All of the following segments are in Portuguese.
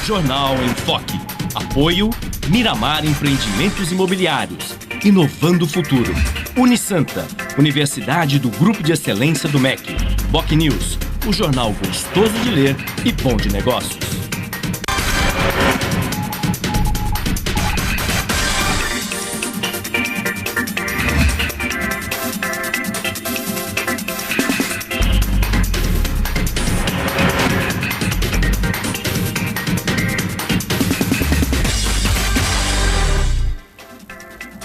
Jornal em Foque. Apoio Miramar Empreendimentos Imobiliários. Inovando o futuro. Unisanta, Universidade do Grupo de Excelência do MEC. Boc News, o jornal gostoso de ler e bom de negócios.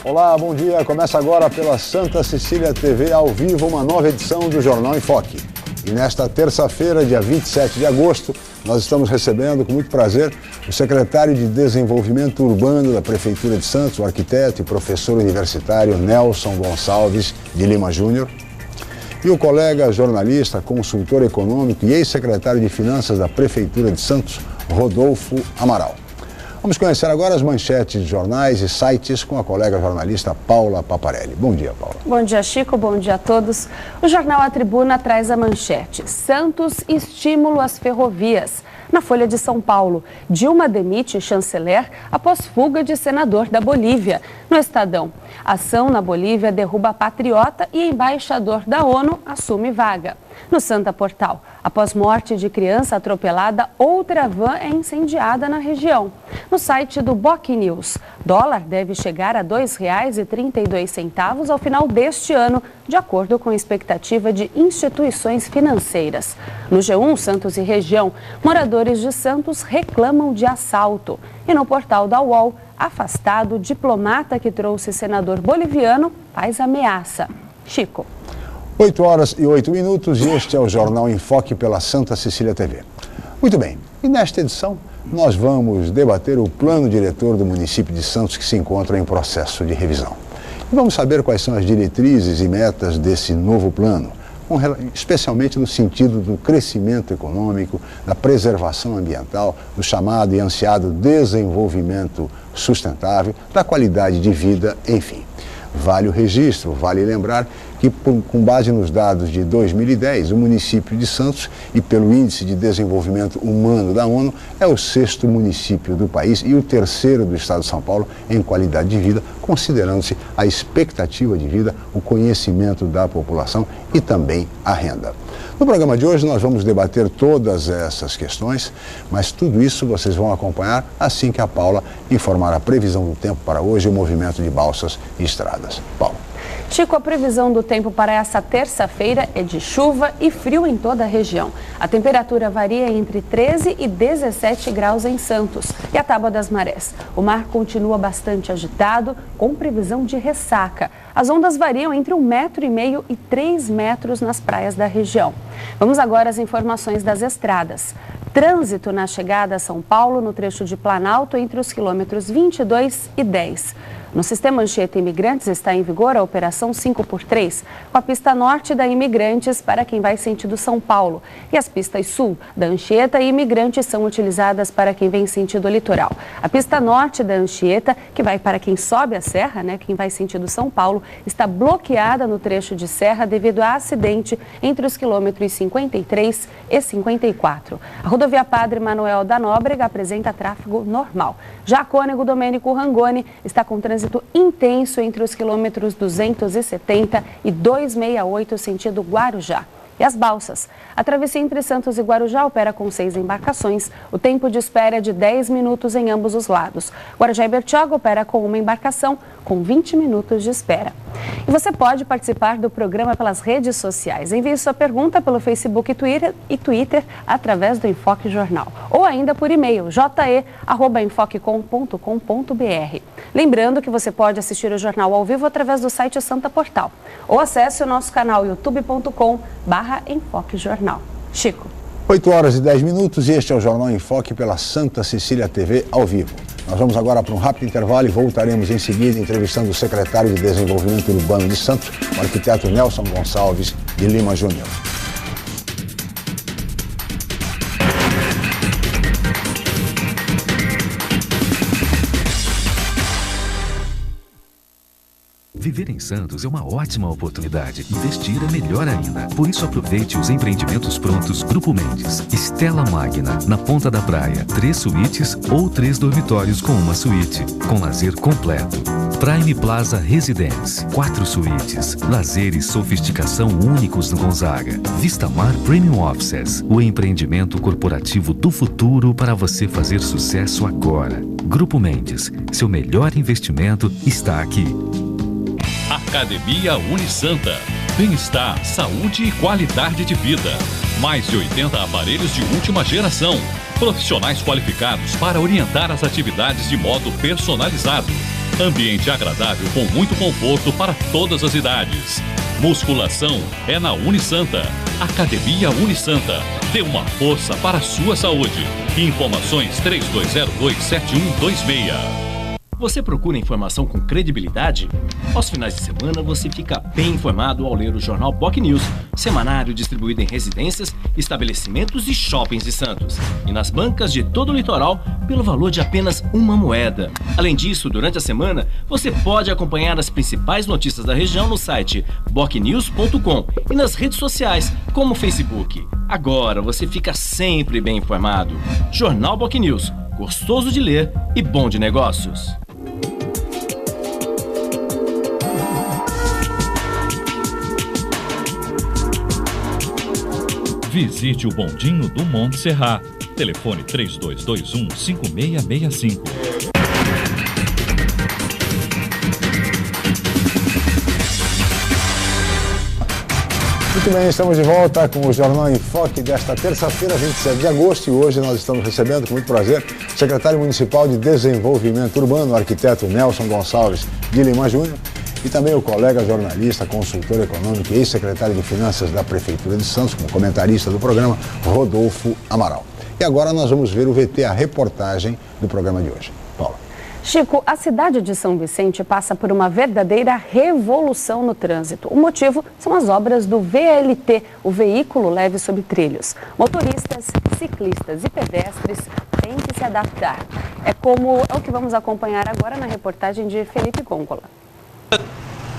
Olá, bom dia. Começa agora pela Santa Cecília TV ao vivo uma nova edição do Jornal em Foque. E nesta terça-feira, dia 27 de agosto, nós estamos recebendo com muito prazer o secretário de Desenvolvimento Urbano da Prefeitura de Santos, o arquiteto e professor universitário Nelson Gonçalves de Lima Júnior, e o colega jornalista, consultor econômico e ex-secretário de Finanças da Prefeitura de Santos, Rodolfo Amaral. Vamos conhecer agora as manchetes de jornais e sites com a colega jornalista Paula Paparelli. Bom dia, Paula. Bom dia, Chico. Bom dia a todos. O jornal A Tribuna traz a manchete: Santos estímulo às ferrovias. Na Folha de São Paulo, Dilma demite chanceler após fuga de senador da Bolívia. No Estadão, ação na Bolívia derruba patriota e embaixador da ONU assume vaga. No Santa Portal, após morte de criança atropelada, outra van é incendiada na região. No site do Boc News, dólar deve chegar a R$ 2,32 ao final deste ano, de acordo com a expectativa de instituições financeiras. No G1 Santos e região, moradores de Santos reclamam de assalto. E no portal da UOL, afastado, diplomata que trouxe senador boliviano faz ameaça. Chico. 8 horas e 8 minutos e este é o Jornal em Foque pela Santa Cecília TV. Muito bem, e nesta edição nós vamos debater o plano diretor do município de Santos que se encontra em processo de revisão. E vamos saber quais são as diretrizes e metas desse novo plano, especialmente no sentido do crescimento econômico, da preservação ambiental, do chamado e ansiado desenvolvimento sustentável, da qualidade de vida, enfim. Vale o registro, vale lembrar que, com base nos dados de 2010, o município de Santos, e pelo Índice de Desenvolvimento Humano da ONU, é o 6º município do país e o 3º do estado de São Paulo em qualidade de vida, considerando-se a expectativa de vida, o conhecimento da população e também a renda. No programa de hoje nós vamos debater todas essas questões, mas tudo isso vocês vão acompanhar assim que a Paula informar a previsão do tempo para hoje e o movimento de balsas e estradas. Paula. Chico, a previsão do tempo para essa terça-feira é de chuva e frio em toda a região. A temperatura varia entre 13 e 17 graus em Santos e a tábua das marés. O mar continua bastante agitado, com previsão de ressaca. As ondas variam entre 1,5 metro e 3 metros nas praias da região. Vamos agora às informações das estradas. Trânsito na chegada a São Paulo, no trecho de Planalto, entre os quilômetros 22 e 10. No sistema Anchieta Imigrantes está em vigor a operação 5x3, com a pista norte da Imigrantes para quem vai sentido São Paulo. E as pistas sul da Anchieta e Imigrantes são utilizadas para quem vem sentido litoral. A pista norte da Anchieta, que vai para quem sobe a serra, quem vai sentido São Paulo, está bloqueada no trecho de serra devido a acidente entre os quilômetros 53 e 54. A rodovia Padre Manuel da Nóbrega apresenta tráfego normal. Já a Cônego Domênico Rangoni está com trânsito intenso entre os quilômetros 270 e 268, sentido Guarujá. E as balsas. A travessia entre Santos e Guarujá opera com 6 embarcações. O tempo de espera é de 10 minutos em ambos os lados. Guarujá e Bertioga opera com uma embarcação com 20 minutos de espera. E você pode participar do programa pelas redes sociais. Envie sua pergunta pelo Facebook e Twitter através do Enfoque Jornal. Ou ainda por e-mail, je@enfocecom.com.br. Lembrando que você pode assistir o jornal ao vivo através do site Santa Portal. Ou acesse o nosso canal youtube.com/Enfoque Jornal. Chico. 8 horas e 10 minutos e este é o Jornal em Foque pela Santa Cecília TV ao vivo. Nós vamos agora para um rápido intervalo e voltaremos em seguida entrevistando o secretário de Desenvolvimento Urbano de Santos, o arquiteto Nelson Gonçalves de Lima Júnior. Viver em Santos é uma ótima oportunidade. Investir é melhor ainda. Por isso aproveite os empreendimentos prontos Grupo Mendes. Stella Magna, na Ponta da Praia. 3 suítes ou 3 dormitórios com uma suíte. Com lazer completo. Prime Plaza Residence. 4 suítes. Lazer e sofisticação únicos no Gonzaga. Vistamar Premium Offices. O empreendimento corporativo do futuro para você fazer sucesso agora. Grupo Mendes. Seu melhor investimento está aqui. Academia Unisanta. Bem-estar, saúde e qualidade de vida. Mais de 80 aparelhos de última geração. Profissionais qualificados para orientar as atividades de modo personalizado. Ambiente agradável com muito conforto para todas as idades. Musculação é na Unisanta. Academia Unisanta. Dê uma força para a sua saúde. Informações 3202-7126. Você procura informação com credibilidade? Aos finais de semana você fica bem informado ao ler o jornal Boc News, semanário distribuído em residências, estabelecimentos e shoppings de Santos. E nas bancas de todo o litoral, pelo valor de apenas uma moeda. Além disso, durante a semana, você pode acompanhar as principais notícias da região no site bocnews.com e nas redes sociais, como o Facebook. Agora você fica sempre bem informado. Jornal Boc News, gostoso de ler e bom de negócios. Visite o bondinho do Monte Serrat. Telefone 3221-5665. Muito bem, estamos de volta com o Jornal em Foque desta terça-feira, 27 de agosto, e hoje nós estamos recebendo com muito prazer o secretário municipal de Desenvolvimento Urbano, o arquiteto Nelson Gonçalves de Lima Júnior, e também o colega jornalista, consultor econômico e ex-secretário de Finanças da Prefeitura de Santos, como comentarista do programa, Rodolfo Amaral. E agora nós vamos ver o VT, a reportagem do programa de hoje. Paula. Chico, a cidade de São Vicente passa por uma verdadeira revolução no trânsito. O motivo são as obras do VLT, o veículo leve sobre trilhos. Motoristas, ciclistas e pedestres têm que se adaptar. É o que vamos acompanhar agora na reportagem de Felipe Gôngola.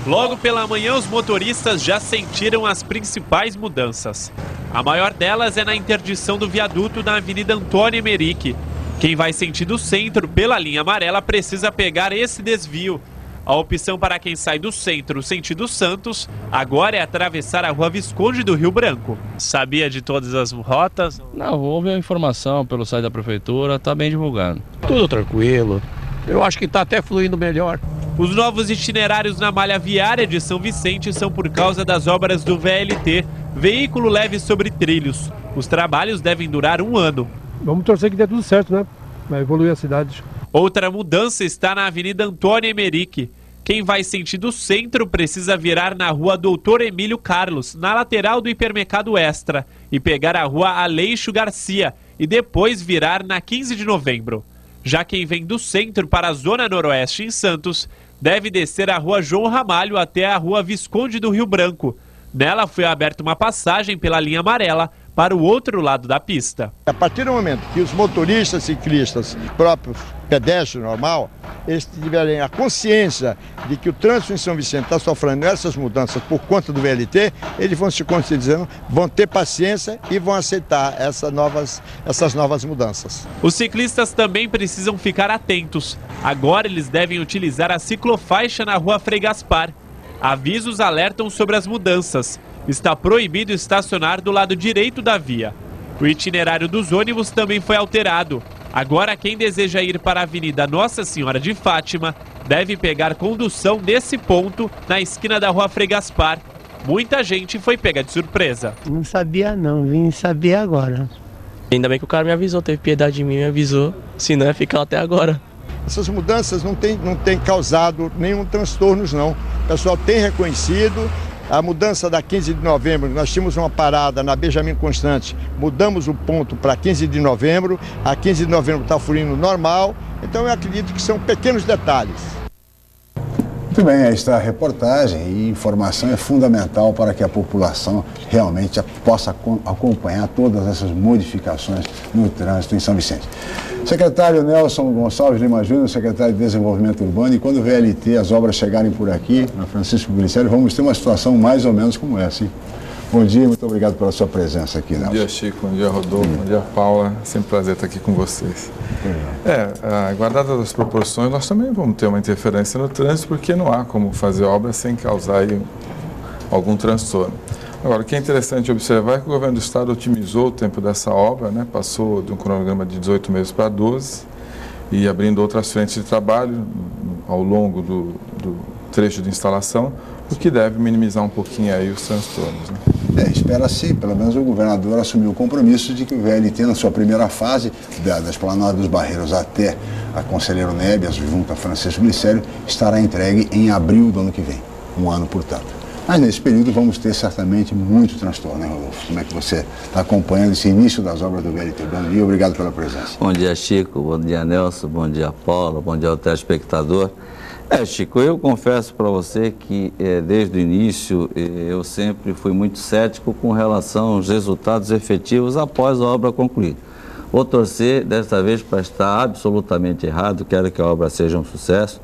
Logo pela manhã, os motoristas já sentiram as principais mudanças. A maior delas é na interdição do viaduto na Avenida Antônio Emerick. Quem vai sentido centro pela linha amarela precisa pegar esse desvio. A opção para quem sai do centro sentido Santos agora é atravessar a Rua Visconde do Rio Branco. Sabia de todas as rotas? Não, houve a informação pelo site da prefeitura, está bem divulgado. Tudo tranquilo. Eu acho que está até fluindo melhor. Os novos itinerários na malha viária de São Vicente são por causa das obras do VLT, veículo leve sobre trilhos. Os trabalhos devem durar 1 ano. Vamos torcer que dê tudo certo, né? Vai evoluir a cidade. Outra mudança está na Avenida Antônio Emerick. Quem vai sentido centro precisa virar na Rua Doutor Emílio Carlos, na lateral do Hipermercado Extra, e pegar a Rua Aleixo Garcia, e depois virar na 15 de novembro. Já quem vem do centro para a Zona Noroeste em Santos, deve descer a Rua João Ramalho até a Rua Visconde do Rio Branco. Nela foi aberta uma passagem pela linha amarela para o outro lado da pista. A partir do momento que os motoristas, ciclistas, próprios pedestres normal, eles tiverem a consciência de que o trânsito em São Vicente está sofrendo essas mudanças por conta do VLT, eles vão se conscientizando, vão ter paciência e vão aceitar essas novas mudanças. Os ciclistas também precisam ficar atentos. Agora eles devem utilizar a ciclofaixa na Rua Frei Gaspar. Avisos alertam sobre as mudanças. Está proibido estacionar do lado direito da via. O itinerário dos ônibus também foi alterado. Agora, quem deseja ir para a Avenida Nossa Senhora de Fátima deve pegar condução desse ponto na esquina da Rua Frei Gaspar. Muita gente foi pega de surpresa. Não sabia não, vim saber agora. Ainda bem que o cara me avisou, teve piedade de mim, me avisou, senão ia ficar até agora. Essas mudanças não têm causado nenhum transtorno, não. O pessoal tem reconhecido. A mudança da 15 de novembro, nós tínhamos uma parada na Benjamin Constante, mudamos o ponto para 15 de novembro, a 15 de novembro está fluindo normal, então eu acredito que são pequenos detalhes. Muito bem, esta reportagem e informação é fundamental para que a população realmente possa acompanhar todas essas modificações no trânsito em São Vicente. Secretário Nelson Gonçalves Lima Júnior, secretário de Desenvolvimento Urbano, e quando o VLT, as obras chegarem por aqui, na Francisco Glicério, vamos ter uma situação mais ou menos como essa, hein? Bom dia, muito obrigado pela sua presença aqui, Nelson. Bom dia, Chico, bom dia, Rodolfo, bom dia, Paula, sempre um prazer estar aqui com vocês. Guardadas as proporções, nós também vamos ter uma interferência no trânsito, porque não há como fazer obra sem causar aí algum transtorno. Agora, o que é interessante observar é que o governo do estado otimizou o tempo dessa obra, né? Passou de um cronograma de 18 meses para 12 e abrindo outras frentes de trabalho ao longo do trecho de instalação, o que deve minimizar um pouquinho aí os transtornos, né? Espera-se, pelo menos o governador assumiu o compromisso de que o VLT, na sua primeira fase, da Esplanada dos Barreiros até a Conselheiro Nebias, junto a Francisco Glicério, estará entregue em abril do ano que vem, um ano, portanto. Mas nesse período vamos ter certamente muito transtorno, né, Rodolfo? Como é que você está acompanhando esse início das obras do VLT? Bom dia, obrigado pela presença. Bom dia, Chico, bom dia, Nelson, bom dia, Paula, bom dia ao telespectador. Chico, eu confesso para você que desde o início eu sempre fui muito cético com relação aos resultados efetivos após a obra concluída. Vou torcer desta vez para estar absolutamente errado, quero que a obra seja um sucesso.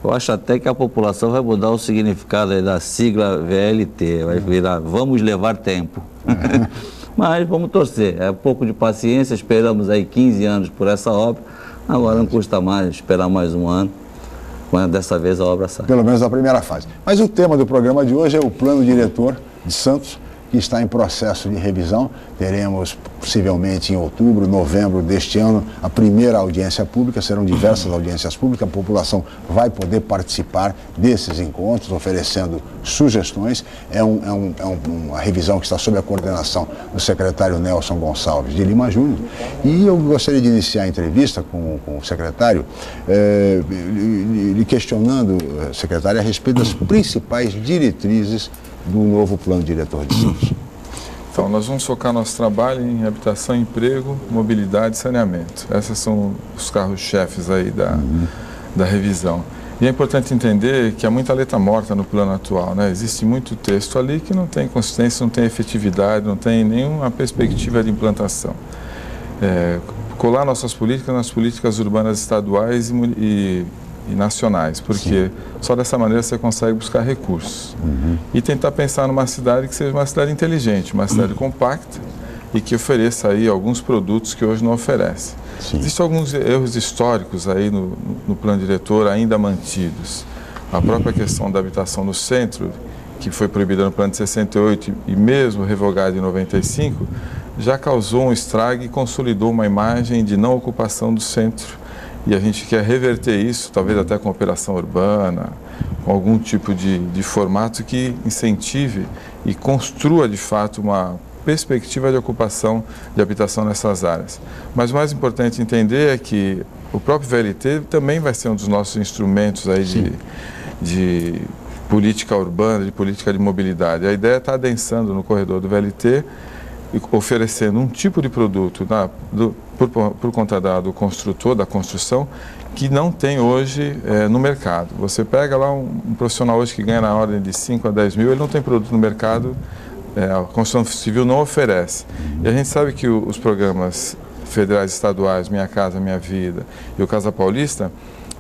Eu acho até que a população vai mudar o significado aí da sigla VLT, vai virar Vamos Levar Tempo. Mas vamos torcer, é um pouco de paciência, esperamos aí 15 anos por essa obra, agora não custa mais esperar mais um ano. Mas dessa vez a obra sai. Pelo menos na primeira fase. Mas o tema do programa de hoje é o Plano Diretor de Santos, que está em processo de revisão. Teremos, possivelmente em outubro, novembro deste ano, a primeira audiência pública. Serão diversas audiências públicas. A população vai poder participar desses encontros, oferecendo sugestões. É uma revisão que está sob a coordenação do secretário Nelson Gonçalves de Lima Júnior. E eu gostaria de iniciar a entrevista com o secretário, lhe questionando, secretário, a respeito das principais diretrizes do novo Plano Diretor de Santos. Então, nós vamos focar nosso trabalho em habitação, emprego, mobilidade e saneamento. Esses são os carros-chefes aí da revisão. E é importante entender que há muita letra morta no plano atual, né? Existe muito texto ali que não tem consistência, não tem efetividade, não tem nenhuma perspectiva de implantação. Colar nossas políticas nas políticas urbanas estaduais e nacionais, porque só dessa maneira você consegue buscar recursos. E tentar pensar numa cidade que seja uma cidade inteligente, uma cidade compacta e que ofereça aí alguns produtos que hoje não oferece. Existem alguns erros históricos aí no plano diretor ainda mantidos. A própria questão da habitação no centro, que foi proibida no plano de 68 e mesmo revogada em 95, já causou um estrago e consolidou uma imagem de não ocupação do centro. E a gente quer reverter isso, talvez até com operação urbana, com algum tipo de formato que incentive e construa de fato uma perspectiva de ocupação de habitação nessas áreas. Mas o mais importante entender é que o próprio VLT também vai ser um dos nossos instrumentos aí de política urbana, de política de mobilidade. A ideia é estar adensando no corredor do VLT, oferecendo um tipo de produto por conta do construtor, da construção, que não tem hoje no mercado. Você pega lá um profissional hoje que ganha na ordem de 5 a 10 mil, ele não tem produto no mercado, a construção civil não oferece. E a gente sabe que os programas federais e estaduais, Minha Casa Minha Vida e o Casa Paulista,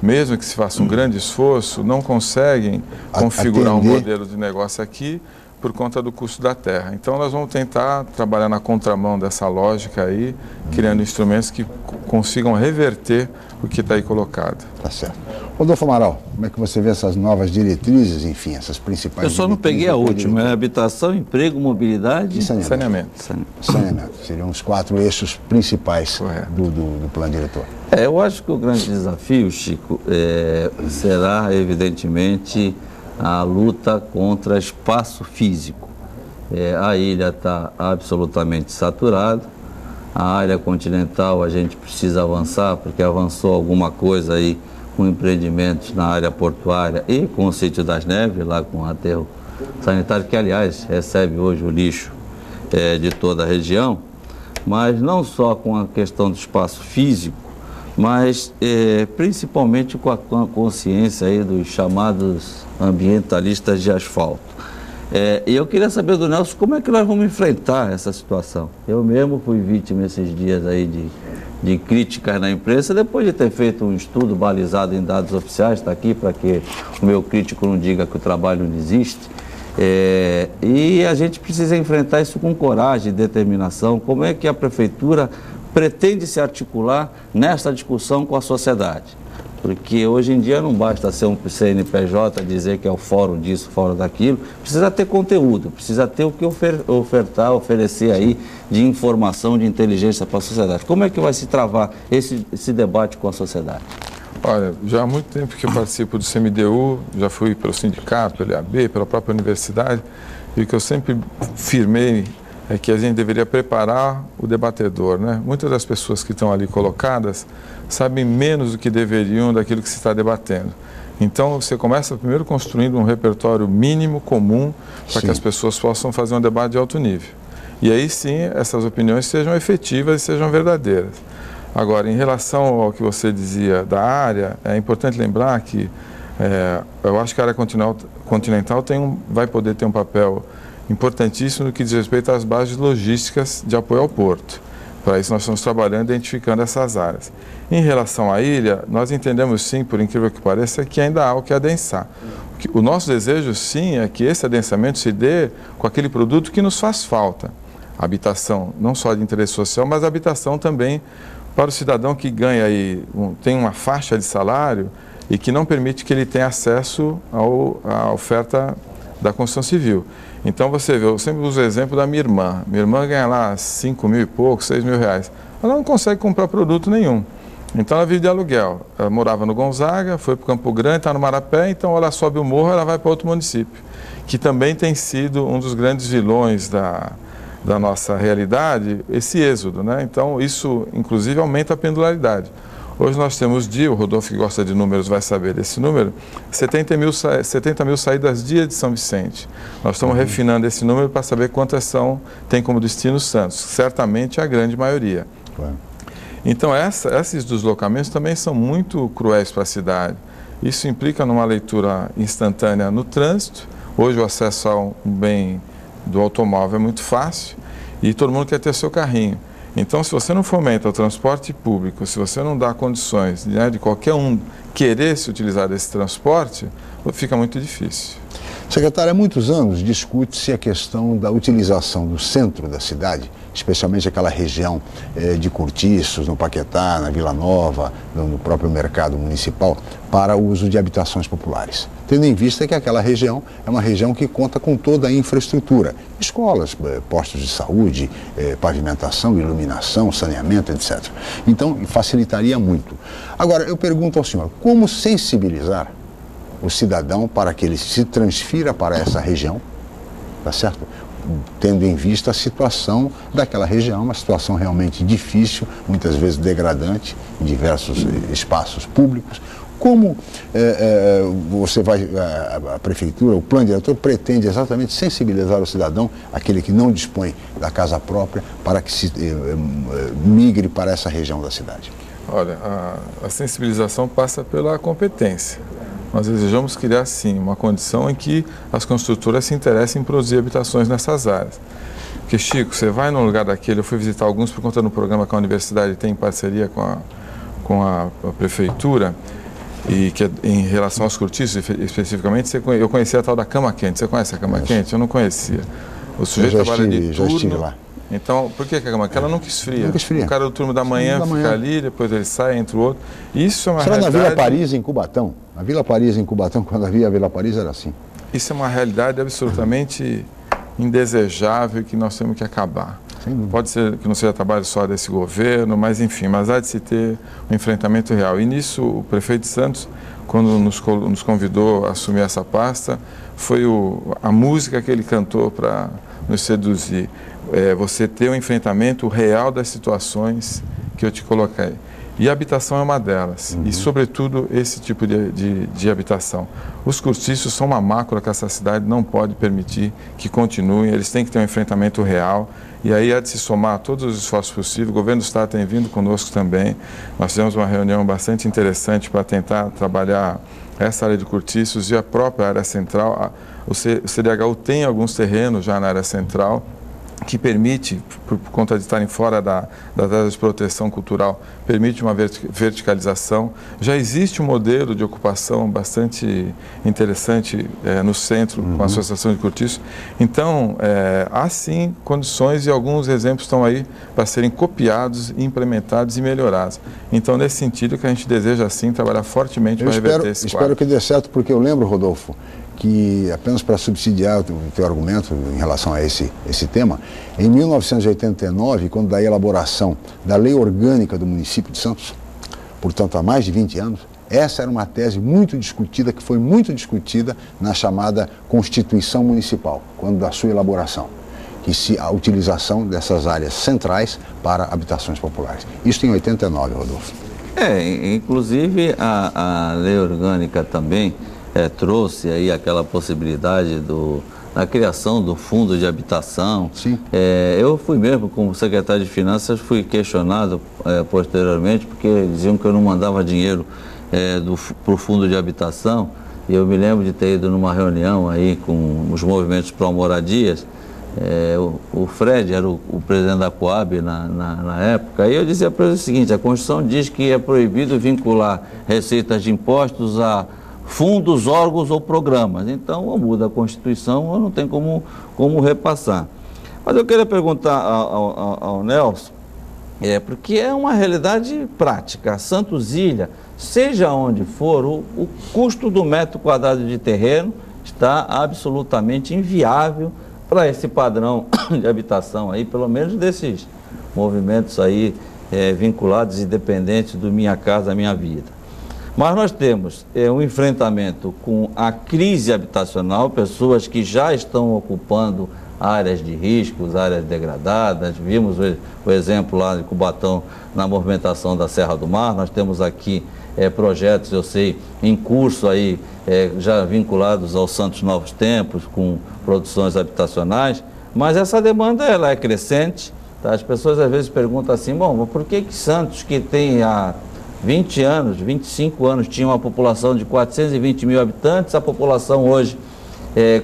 mesmo que se faça um grande esforço, não conseguem configurar um modelo de negócio aqui por conta do custo da terra. Então nós vamos tentar trabalhar na contramão dessa lógica aí, criando instrumentos que consigam reverter o que está aí colocado. Tá certo. Rodolfo Amaral, como é que você vê essas novas diretrizes, enfim, essas principais diretrizes? Eu só não peguei a última, habitação, emprego, mobilidade e saneamento. Saneamento. Seriam os 4 eixos principais do plano diretor. Eu acho que o grande desafio, Chico, será evidentemente a luta contra espaço físico. A ilha está absolutamente saturada, a área continental a gente precisa avançar, porque avançou alguma coisa aí com empreendimentos na área portuária e com o Sítio das Neves, lá com o aterro sanitário, que aliás recebe hoje o lixo de toda a região, mas não só com a questão do espaço físico, mas principalmente com a consciência aí dos chamados ambientalistas de asfalto. E eu queria saber do Nelson como é que nós vamos enfrentar essa situação. Eu mesmo fui vítima esses dias aí de críticas na imprensa, depois de ter feito um estudo balizado em dados oficiais, está aqui para que o meu crítico não diga que o trabalho não existe. E a gente precisa enfrentar isso com coragem e determinação. Como é que a Prefeitura pretende se articular nessa discussão com a sociedade? Porque hoje em dia não basta ser um CNPJ, dizer que é o fórum disso, fórum daquilo, precisa ter conteúdo, precisa ter o que oferecer aí de informação, de inteligência para a sociedade. Como é que vai se travar esse debate com a sociedade? Olha, já há muito tempo que eu participo do CMDU, já fui pelo sindicato, pelo EAB, pela própria universidade, e o que eu sempre firmei é que a gente deveria preparar o debatedor, né? Muitas das pessoas que estão ali colocadas sabem menos do que deveriam daquilo que se está debatendo. Então, você começa primeiro construindo um repertório mínimo, comum, para que as pessoas possam fazer um debate de alto nível. E aí sim, essas opiniões sejam efetivas e sejam verdadeiras. Agora, em relação ao que você dizia da área, é importante lembrar que eu acho que a área continental vai poder ter um papel importantíssimo no que diz respeito às bases logísticas de apoio ao porto. Para isso nós estamos trabalhando, identificando essas áreas. Em relação à ilha, nós entendemos sim, por incrível que pareça, que ainda há o que adensar. O nosso desejo sim é que esse adensamento se dê com aquele produto que nos faz falta. A habitação, não só de interesse social, mas a habitação também para o cidadão que ganha aí, tem uma faixa de salário e que não permite que ele tenha acesso à oferta da construção civil. Então você vê, eu sempre uso o exemplo da minha irmã. Minha irmã ganha lá 5 mil e pouco, 6 mil reais. Ela não consegue comprar produto nenhum. Então ela vive de aluguel. Ela morava no Gonzaga, foi para o Campo Grande, está no Marapé, então ela sobe o morro, ela vai para outro município, que também tem sido um dos grandes vilões da nossa realidade, esse êxodo, né? Então isso inclusive aumenta a pendularidade. Hoje nós temos o Rodolfo que gosta de números vai saber desse número, 70 mil saídas dia de São Vicente. Nós estamos refinando esse número para saber quantas tem como destino Santos, certamente a grande maioria. Então esses deslocamentos também são muito cruéis para a cidade. Isso implica numa leitura instantânea no trânsito. Hoje o acesso ao bem do automóvel é muito fácil e todo mundo quer ter seu carrinho. Então, se você não fomenta o transporte público, se você não dá condições de qualquer um querer se utilizar desse transporte, fica muito difícil. Secretário, há muitos anos discute-se a questão da utilização do centro da cidade, especialmente aquela região de cortiços, no Paquetá, na Vila Nova, no próprio mercado municipal, para o uso de habitações populares. Tendo em vista que aquela região é uma região que conta com toda a infraestrutura, escolas, postos de saúde, pavimentação, iluminação, saneamento, etc. Então, facilitaria muito. Agora, eu pergunto ao senhor, como sensibilizar o cidadão para que ele se transfira para essa região, tá certo? Tendo em vista a situação daquela região, uma situação realmente difícil, muitas vezes degradante, em diversos espaços públicos. Como a prefeitura, o plano diretor pretende exatamente sensibilizar o cidadão, aquele que não dispõe da casa própria, para que se migre para essa região da cidade? Olha, a sensibilização passa pela competência. Nós desejamos criar, sim, uma condição em que as construtoras se interessem em produzir habitações nessas áreas. Porque, Chico, você vai num lugar daquele, eu fui visitar alguns por conta do programa que a universidade tem em parceria com a prefeitura, e que em relação aos cortiços, especificamente, eu conhecia a tal da cama quente. Você conhece a cama quente? Eu não conhecia. O sujeito trabalha de turno. Já estive lá. Então, por que a cama quente? Ela nunca esfria. Nunca esfria. O cara do turno da manhã fica ali, depois ele sai, entra o outro. Isso é uma realidade... na Vila Paris, em Cubatão. Na Vila Paris, em Cubatão, quando havia a Vila Paris, era assim. Isso é uma realidade absolutamente indesejável que nós temos que acabar. Pode ser que não seja trabalho só desse governo, mas enfim, mas há de se ter um enfrentamento real. E nisso, o prefeito de Santos, quando nos convidou a assumir essa pasta, foi a música que ele cantou para nos seduzir. Você ter um enfrentamento real das situações que eu te coloquei. E a habitação é uma delas, e sobretudo esse tipo de habitação. Os cortiços são uma mácula que essa cidade não pode permitir que continuem, eles têm que ter um enfrentamento real, e aí há de se somar todos os esforços possíveis. O governo do Estado tem vindo conosco também, nós fizemos uma reunião bastante interessante para tentar trabalhar essa área de cortiços e a própria área central. O CDHU tem alguns terrenos já na área central, que permite, por conta de estarem fora das áreas de proteção cultural, permite uma verticalização. Já existe um modelo de ocupação bastante interessante no centro, com a Associação de Cortiços. Então, há sim condições e alguns exemplos estão aí para serem copiados, implementados e melhorados. Então, nesse sentido que a gente deseja, sim, trabalhar fortemente para reverter esse quadro. Espero que dê certo, porque eu lembro, Rodolfo, que apenas para subsidiar o teu argumento em relação a esse tema, em 1989, quando da elaboração da Lei Orgânica do município de Santos, portanto há mais de 20 anos, essa era uma tese muito discutida, que foi muito discutida na chamada Constituição Municipal, quando da sua elaboração, que a utilização dessas áreas centrais para habitações populares. Isso em 89, Rodolfo. Inclusive a Lei Orgânica também trouxe aí aquela possibilidade da criação do fundo de habitação. Sim. Eu fui mesmo, como secretário de Finanças, fui questionado posteriormente, porque diziam que eu não mandava dinheiro para o fundo de habitação, e eu me lembro de ter ido numa reunião aí com os movimentos pró-moradias. O Fred era o presidente da Coab na época, e eu dizia para ele o seguinte: a Constituição diz que é proibido vincular receitas de impostos a fundos, órgãos ou programas. Então, ou muda a Constituição ou não tem como repassar. Mas eu queria perguntar ao Nelson, porque é uma realidade prática. Santos Ilha, seja onde for, o custo do metro quadrado de terreno está absolutamente inviável para esse padrão de habitação aí, pelo menos desses movimentos aí vinculados e dependentes do Minha Casa Minha Vida. Mas nós temos um enfrentamento com a crise habitacional, pessoas que já estão ocupando áreas de riscos, áreas degradadas. Vimos o exemplo lá de Cubatão na movimentação da Serra do Mar. Nós temos aqui projetos, eu sei, em curso aí, já vinculados ao Santos Novos Tempos, com produções habitacionais, mas essa demanda ela é crescente. Tá? As pessoas às vezes perguntam assim: bom, mas por que Santos, que tem há 20 anos, 25 anos, tinha uma população de 420 mil habitantes, a população hoje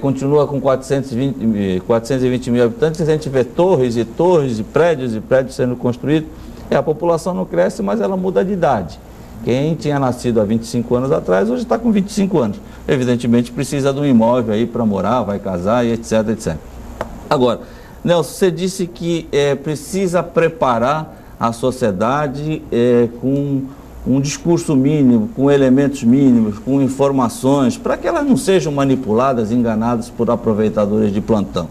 continua com 420 mil habitantes, a gente vê torres e torres e prédios sendo construídos, a população não cresce, mas ela muda de idade. Quem tinha nascido há 25 anos atrás, hoje está com 25 anos. Evidentemente precisa de um imóvel aí para morar, vai casar e etc, etc. Agora, Nelson, você disse que precisa preparar a sociedade com um discurso mínimo, com elementos mínimos, com informações, para que elas não sejam manipuladas, enganadas por aproveitadores de plantão.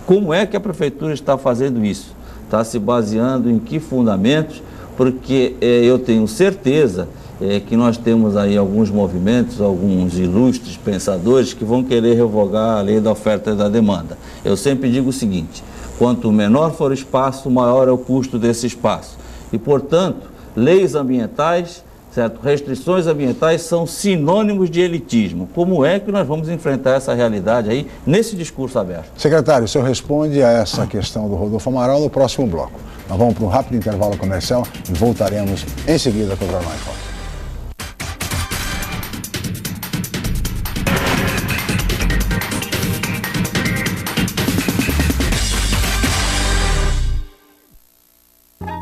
Como é que a Prefeitura está fazendo isso? Está se baseando em que fundamentos? Porque eu tenho certeza que nós temos aí alguns movimentos, alguns ilustres pensadores que vão querer revogar a lei da oferta e da demanda. Eu sempre digo o seguinte: quanto menor for o espaço, maior é o custo desse espaço. E, portanto, leis ambientais, certo? Restrições ambientais são sinônimos de elitismo. Como é que nós vamos enfrentar essa realidade aí nesse discurso aberto? Secretário, o senhor responde a essa questão do Rodolfo Amaral no próximo bloco. Nós vamos para um rápido intervalo comercial e voltaremos em seguida com o Jornal em Foque.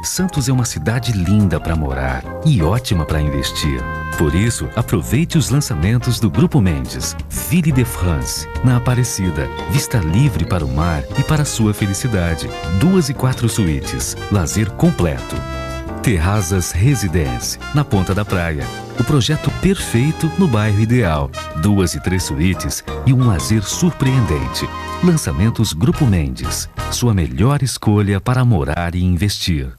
Santos é uma cidade linda para morar e ótima para investir. Por isso, aproveite os lançamentos do Grupo Mendes. Ville de France, na Aparecida. Vista livre para o mar e para a sua felicidade. 2 e 4 suítes. Lazer completo. Terrazas Residence, na Ponta da Praia. O projeto perfeito no bairro ideal. 2 e 3 suítes e um lazer surpreendente. Lançamentos Grupo Mendes. Sua melhor escolha para morar e investir.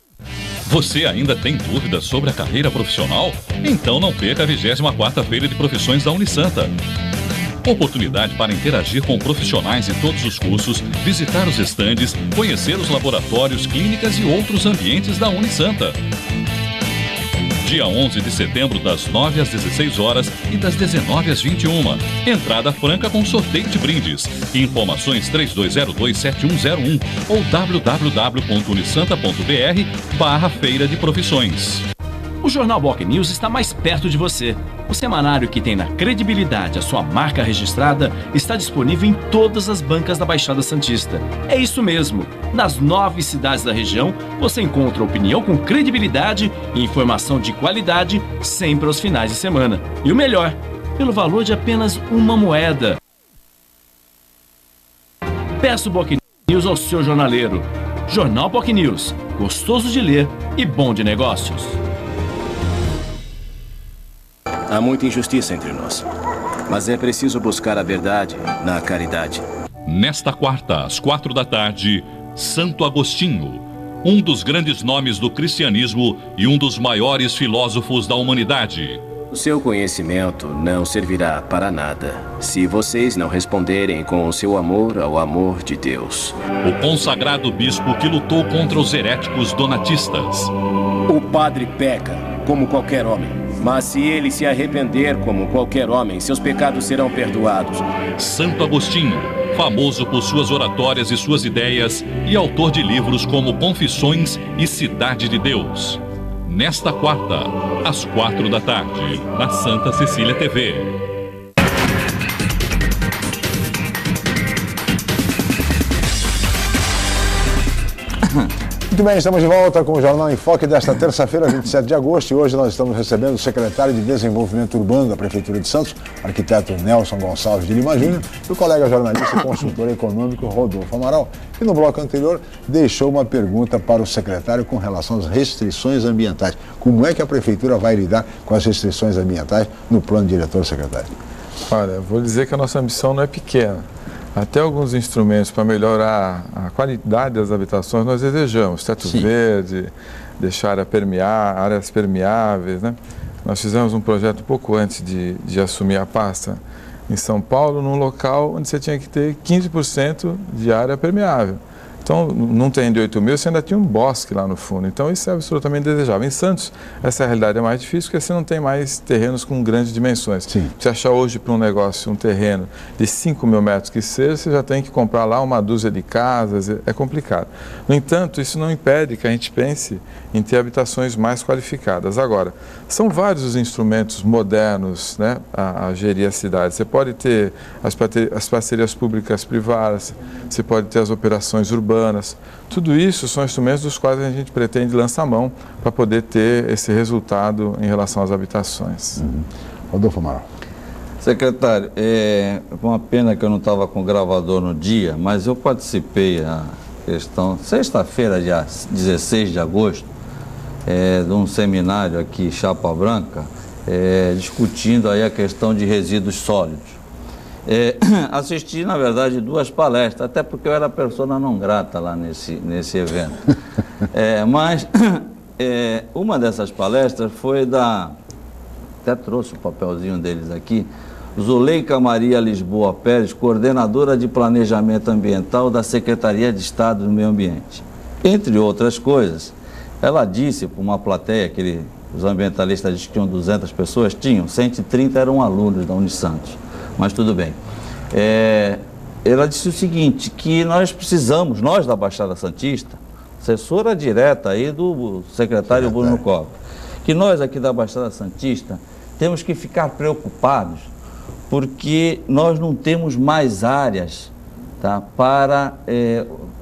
Você ainda tem dúvidas sobre a carreira profissional? Então não perca a 24ª Feira de Profissões da Unisanta. Oportunidade para interagir com profissionais de todos os cursos, visitar os estandes, conhecer os laboratórios, clínicas e outros ambientes da Unisanta. dia 11 de setembro, das 9 às 16 horas e das 19 às 21. Entrada franca com sorteio de brindes. Informações 3202-7101 ou www.unisanta.br/feira de profissões. O Jornal Boc News está mais perto de você. O semanário que tem na credibilidade a sua marca registrada está disponível em todas as bancas da Baixada Santista. É isso mesmo. Nas 9 cidades da região, você encontra opinião com credibilidade e informação de qualidade sempre aos finais de semana. E o melhor, pelo valor de apenas uma moeda. Peça o Boc News ao seu jornaleiro. Jornal Boc News, gostoso de ler e bom de negócios. Há muita injustiça entre nós, mas é preciso buscar a verdade na caridade. Nesta quarta, às 4 da tarde, Santo Agostinho, um dos grandes nomes do cristianismo e um dos maiores filósofos da humanidade. O seu conhecimento não servirá para nada se vocês não responderem com o seu amor ao amor de Deus. O consagrado bispo que lutou contra os heréticos donatistas. O padre peca, como qualquer homem. Mas se ele se arrepender como qualquer homem, seus pecados serão perdoados. Santo Agostinho, famoso por suas oratórias e suas ideias, e autor de livros como Confissões e Cidade de Deus. Nesta quarta, às 4 da tarde, na Santa Cecília TV. Muito bem, estamos de volta com o Jornal em Foque desta terça-feira, 27 de agosto, e hoje nós estamos recebendo o secretário de Desenvolvimento Urbano da Prefeitura de Santos, arquiteto Nelson Gonçalves de Lima Júnior, e o colega jornalista e consultor econômico Rodolfo Amaral, que no bloco anterior deixou uma pergunta para o secretário com relação às restrições ambientais. Como é que a Prefeitura vai lidar com as restrições ambientais no plano diretor, secretário? Olha, vou dizer que a nossa ambição não é pequena. Até alguns instrumentos para melhorar a qualidade das habitações nós desejamos. Teto verde, deixar áreas permeáveis, né? Nós fizemos um projeto um pouco antes de assumir a pasta em São Paulo, num local onde você tinha que ter 15% de área permeável. Então, num terreno de 8 mil, você ainda tinha um bosque lá no fundo. Então, isso é absolutamente desejável. Em Santos, essa realidade é mais difícil, porque você não tem mais terrenos com grandes dimensões. Sim. Se achar hoje para um negócio um terreno de 5 mil metros que seja, você já tem que comprar lá uma dúzia de casas, é complicado. No entanto, isso não impede que a gente pense em ter habitações mais qualificadas. Agora, são vários os instrumentos modernos, né, a gerir a cidade. Você pode ter as parcerias públicas privadas, você pode ter as operações urbanas. Tudo isso são instrumentos dos quais a gente pretende lançar mão para poder ter esse resultado em relação às habitações. Rodolfo Amaral. Secretário, é uma pena que eu não estava com o gravador no dia, mas eu participei da questão, sexta-feira, dia 16 de agosto, de um seminário aqui em Chapa Branca, discutindo aí a questão de resíduos sólidos. Assisti, na verdade, 2 palestras, até porque eu era persona não grata lá nesse evento. Mas uma dessas palestras foi até trouxe o papelzinho deles aqui, Zuleika Maria Lisboa Pérez, coordenadora de Planejamento Ambiental da Secretaria de Estado do Meio Ambiente. Entre outras coisas, ela disse para uma plateia, os ambientalistas disseram que tinham 200 pessoas, 130 eram alunos da Unisantos. Mas tudo bem. Ela disse o seguinte, que nós precisamos, nós da Baixada Santista, assessora direta aí do secretário Bruno Covas, que nós aqui da Baixada Santista temos que ficar preocupados porque nós não temos mais áreas, tá, para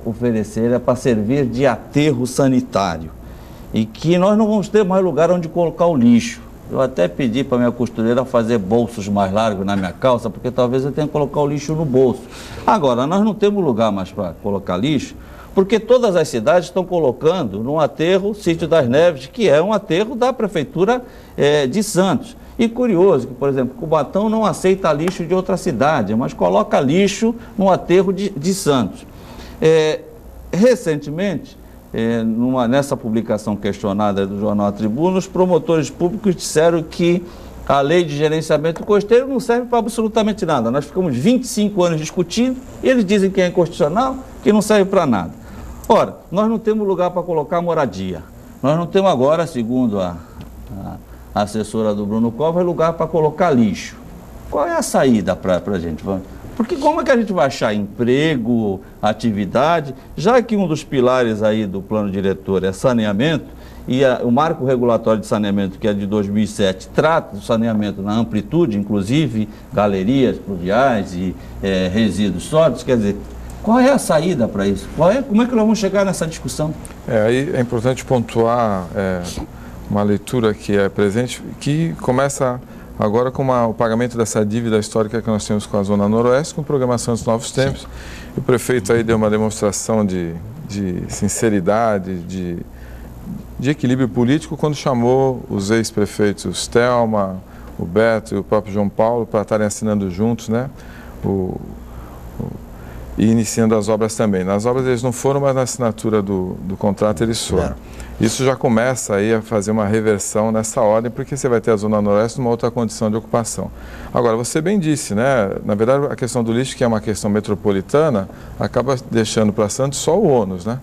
oferecer, para servir de aterro sanitário e que nós não vamos ter mais lugar onde colocar o lixo. Eu até pedi para minha costureira fazer bolsos mais largos na minha calça, porque talvez eu tenha que colocar o lixo no bolso. Agora, nós não temos lugar mais para colocar lixo, porque todas as cidades estão colocando no aterro Sítio das Neves, que é um aterro da Prefeitura de Santos. E curioso que, por exemplo, Cubatão não aceita lixo de outra cidade, mas coloca lixo no aterro de Santos. Recentemente, nessa publicação questionada do jornal A Tribuna, os promotores públicos disseram que a lei de gerenciamento costeiro não serve para absolutamente nada. Nós ficamos 25 anos discutindo e eles dizem que é inconstitucional, que não serve para nada. Ora, nós não temos lugar para colocar moradia. Nós não temos agora, segundo a assessora do Bruno Covas, é lugar para colocar lixo. Qual é a saída para a gente? Porque como é que a gente vai achar emprego, atividade, já que um dos pilares aí do plano diretor é saneamento, e o marco regulatório de saneamento, que é de 2007, trata do saneamento na amplitude, inclusive galerias pluviais e resíduos sólidos, quer dizer, qual é a saída para isso? Como é que nós vamos chegar nessa discussão? Aí é importante pontuar uma leitura que é presente, que começa agora com o pagamento dessa dívida histórica que nós temos com a Zona Noroeste, com programação dos novos tempos. E o prefeito aí deu uma demonstração de sinceridade, de equilíbrio político, quando chamou os ex-prefeitos Thelma, o Beto e o próprio João Paulo para estarem assinando juntos, né? E iniciando as obras também. Nas obras eles não foram, mas na assinatura do contrato eles foram. Isso já começa aí a fazer uma reversão nessa ordem, porque você vai ter a Zona Noroeste numa outra condição de ocupação. Agora, você bem disse, né? Na verdade, a questão do lixo, que é uma questão metropolitana, acaba deixando para Santos só o ônus, né?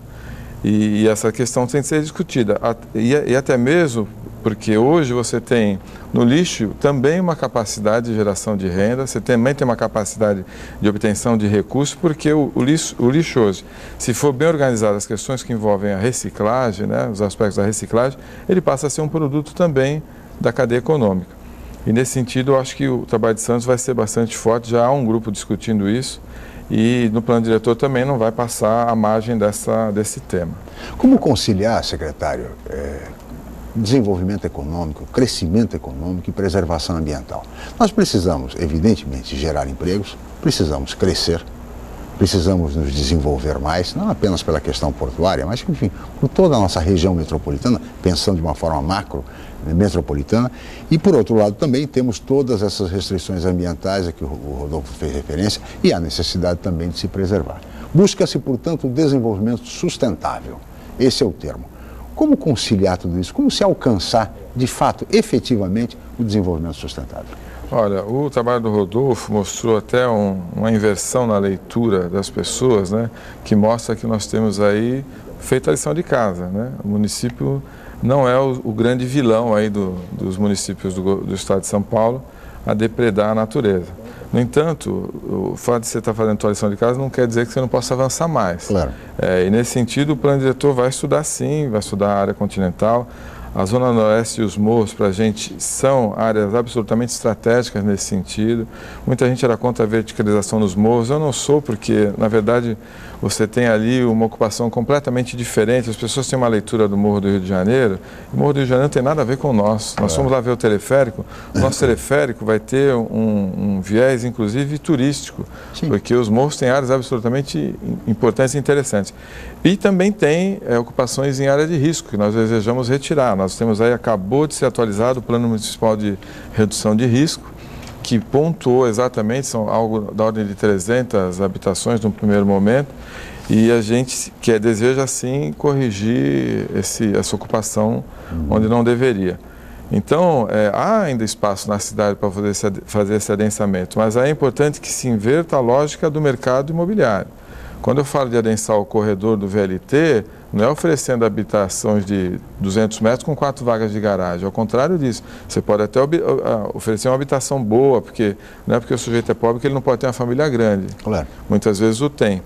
E essa questão tem que ser discutida. E até mesmo porque hoje você tem no lixo também uma capacidade de geração de renda, você também tem uma capacidade de obtenção de recursos, porque o lixo hoje, se for bem organizado as questões que envolvem a reciclagem, né, os aspectos da reciclagem, ele passa a ser um produto também da cadeia econômica. E nesse sentido, eu acho que o trabalho de Santos vai ser bastante forte, já há um grupo discutindo isso, e no plano diretor também não vai passar à margem desse tema. Como conciliar, secretário, desenvolvimento econômico, crescimento econômico e preservação ambiental? Nós precisamos, evidentemente, gerar empregos, precisamos crescer, precisamos nos desenvolver mais, não apenas pela questão portuária, mas, enfim, por toda a nossa região metropolitana, pensando de uma forma macro, metropolitana, e por outro lado também temos todas essas restrições ambientais a que o Rodolfo fez referência e a necessidade também de se preservar. Busca-se, portanto, o desenvolvimento sustentável, esse é o termo. Como conciliar tudo isso? Como se alcançar, de fato, efetivamente, o desenvolvimento sustentável? Olha, o trabalho do Rodolfo mostrou até uma inversão na leitura das pessoas, né, que mostra que nós temos aí feito a lição de casa, né? O município não é o grande vilão aí dos municípios do estado de São Paulo a depredar a natureza. No entanto, o fato de você estar fazendo a lição de casa não quer dizer que você não possa avançar mais. Claro. E nesse sentido, o plano diretor vai estudar sim, vai estudar a área continental. A Zona Noroeste e os morros, para a gente, são áreas absolutamente estratégicas nesse sentido. Muita gente era contra a verticalização nos morros. Eu não sou, porque, na verdade, você tem ali uma ocupação completamente diferente. As pessoas têm uma leitura do Morro do Rio de Janeiro. O Morro do Rio de Janeiro não tem nada a ver com o nosso. Nós fomos lá ver o teleférico. O nosso teleférico vai ter um viés, inclusive, turístico, porque os morros têm áreas absolutamente importantes e interessantes. E também tem ocupações em área de risco, que nós desejamos retirar. Nós temos aí, acabou de ser atualizado o Plano Municipal de Redução de Risco, que pontuou exatamente, são algo da ordem de 300 habitações no primeiro momento, e a gente deseja, sim, corrigir essa ocupação onde não deveria. Então, há ainda espaço na cidade para fazer esse adensamento, mas aí é importante que se inverta a lógica do mercado imobiliário. Quando eu falo de adensar o corredor do VLT, não é oferecendo habitações de 200 metros com 4 vagas de garagem. Ao contrário disso, você pode até oferecer uma habitação boa, porque não é porque o sujeito é pobre que ele não pode ter uma família grande. Claro. Muitas vezes o tem.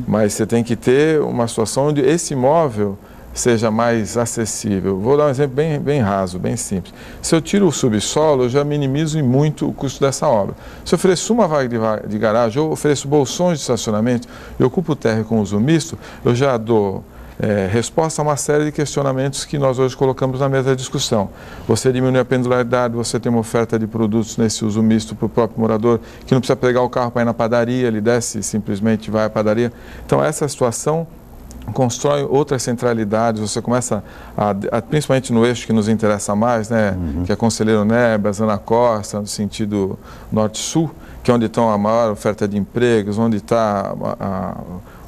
Mas você tem que ter uma situação onde esse imóvel seja mais acessível. Vou dar um exemplo bem raso, bem simples. Se eu tiro o subsolo, eu já minimizo muito o custo dessa obra. Se eu ofereço uma vaga de garagem, ou ofereço bolsões de estacionamento e ocupo o térreo com uso misto, eu já dou resposta a uma série de questionamentos que nós hoje colocamos na mesa de discussão. Você diminui a pendularidade, você tem uma oferta de produtos nesse uso misto para o próprio morador, que não precisa pegar o carro para ir na padaria, ele desce e simplesmente vai à padaria. Então, essa situação constrói outras centralidades, você começa principalmente no eixo que nos interessa mais, né, que é Conselheiro Nebras, Ana Costa, no sentido norte-sul, que é onde está a maior oferta de empregos, onde